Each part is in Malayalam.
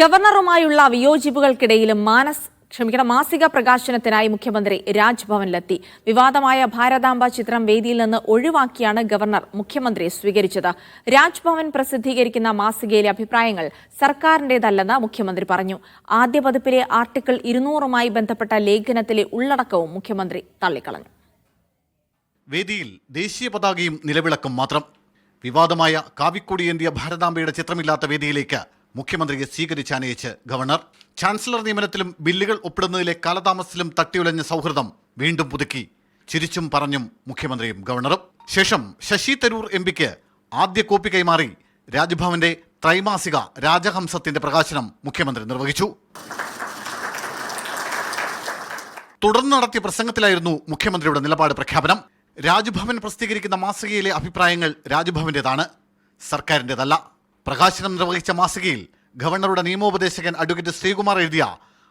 ഗവർണറുമായുള്ള വിയോജിപ്പുകൾക്കിടയിലും മാസിക പ്രകാശനത്തിനായി മുഖ്യമന്ത്രി രാജ്ഭവനിലെത്തി. വിവാദമായ ഭാരതാംബ ചിത്രം വേദിയിൽ നിന്ന് ഒഴിവാക്കിയാണ് ഗവർണർ മുഖ്യമന്ത്രിയെ സ്വീകരിച്ചത്. രാജ്ഭവൻ പ്രസിദ്ധീകരിക്കുന്ന മാസികയിലെ അഭിപ്രായങ്ങൾ സർക്കാരിന്റേതല്ലെന്ന് മുഖ്യമന്ത്രി പറഞ്ഞു. ആദ്യ പതിപ്പിലെ ആർട്ടിക്കിൾ 200മായി ബന്ധപ്പെട്ട ലേഖനത്തിലെ ഉള്ളടക്കവും മുഖ്യമന്ത്രി തള്ളിക്കളഞ്ഞു. വേദിയിൽ ദേശീയ പതാകയും നിലവിളക്കും മാത്രം. വിവാദമായ കാവിക്കൊടിയേന്തിയ ഭാരതാംബയുടെ ചിത്രമില്ലാത്ത വേദിയിലേക്ക് മുഖ്യമന്ത്രിയെ സ്വീകരിച്ചാനയിച്ച് ഗവർണർ. ചാൻസലർ നിയമനത്തിലും ബില്ലുകൾ ഒപ്പിടുന്നതിലെ കാലതാമസത്തിലും തട്ടിയുലഞ്ഞ സൗഹൃദം വീണ്ടും പുതുക്കി ചിരിച്ചും പറഞ്ഞും മുഖ്യമന്ത്രിയും ഗവർണറും. ശേഷം ശശി തരൂർ എംപിക്ക് ആദ്യ കോപ്പി കൈമാറി രാജ്ഭവന്റെ ത്രൈമാസിക രാജഹംസത്തിന്റെ പ്രകാശനം മുഖ്യമന്ത്രി നിർവഹിച്ചു. തുടർന്ന് നടത്തിയ പ്രസംഗത്തിലായിരുന്നു മുഖ്യമന്ത്രിയുടെ നിലപാട് പ്രഖ്യാപനം. രാജ്ഭവൻ പ്രസിദ്ധീകരിക്കുന്ന മാസികയിലെ അഭിപ്രായങ്ങൾ രാജ്ഭവന്റേതാണ്, സർക്കാരിൻ്റെതല്ല. പ്രകാശനം നിർവഹിച്ച മാസികയിൽ ഗവർണറുടെ നിയമോപദേശകൻ അഡ്വക്കേറ്റ് ശ്രീകുമാർ എഴുതിയ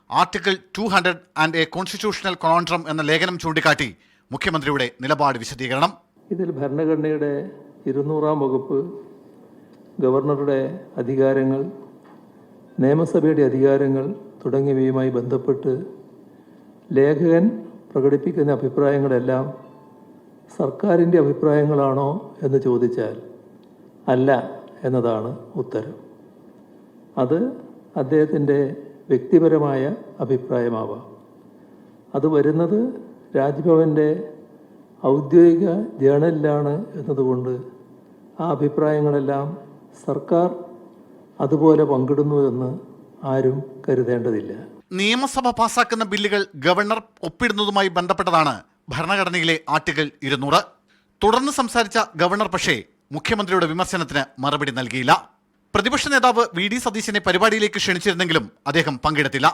ആർട്ടിക്കിൾ 200 ആൻഡ് എ കോൺസ്റ്റിറ്റ്യൂഷണൽ കോൺട്രം എന്ന ലേഖനം ചൂണ്ടിക്കാട്ടി മുഖ്യമന്ത്രിയുടെ നിലപാട് വിശദീകരണം. ഇതിൽ ഭരണഘടനയുടെ 200ാം വകുപ്പ്, ഗവർണറുടെ അധികാരങ്ങൾ, നിയമസഭയുടെ അധികാരങ്ങൾ തുടങ്ങിയവയുമായി ബന്ധപ്പെട്ട് ലേഖകൻ പ്രകടിപ്പിക്കുന്ന അഭിപ്രായങ്ങളെല്ലാം സർക്കാരിൻ്റെ അഭിപ്രായങ്ങളാണോ എന്ന് ചോദിച്ചാൽ അല്ല എന്നതാണ് ഉത്തരം. അത് അദ്ദേഹത്തിൻ്റെ വ്യക്തിപരമായ അഭിപ്രായമാവാം. അത് വരുന്നത് രാജ്ഭവൻ്റെ ഔദ്യോഗിക ജേണലിലാണ് എന്നതുകൊണ്ട് ആ അഭിപ്രായങ്ങളെല്ലാം സർക്കാർ അതുപോലെ പങ്കിടുന്നു എന്ന് ആരും കരുതേണ്ടതില്ല. നിയമസഭ പാസാക്കുന്ന ബില്ലുകൾ ഗവർണർ ഒപ്പിടുന്നതുമായി ബന്ധപ്പെട്ടതാണ് ഭരണഘടനയിലെ ആർട്ടിക്കിൾ 200. തുടർന്ന് സംസാരിച്ച ഗവർണർ പക്ഷേ മുഖ്യമന്ത്രിയുടെ വിമർശനത്തിന് മറുപടി നൽകിയില്ല. പ്രതിപക്ഷ നേതാവ് വി.ഡി. സതീശനെ പരിപാടിയിലേക്ക് ക്ഷണിച്ചിരുന്നെങ്കിലും അദ്ദേഹം പങ്കെടുത്തില്ല.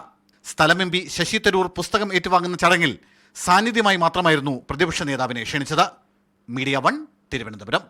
സ്ഥലം എം.പി. ശശി തരൂർ പുസ്തകം ഏറ്റുവാങ്ങുന്ന ചടങ്ങിൽ സാന്നിധ്യമായി മാത്രമായിരുന്നു പ്രതിപക്ഷ നേതാവിനെ ക്ഷണിച്ചത്. മീഡിയ 1 തിരുവനന്തപുരം.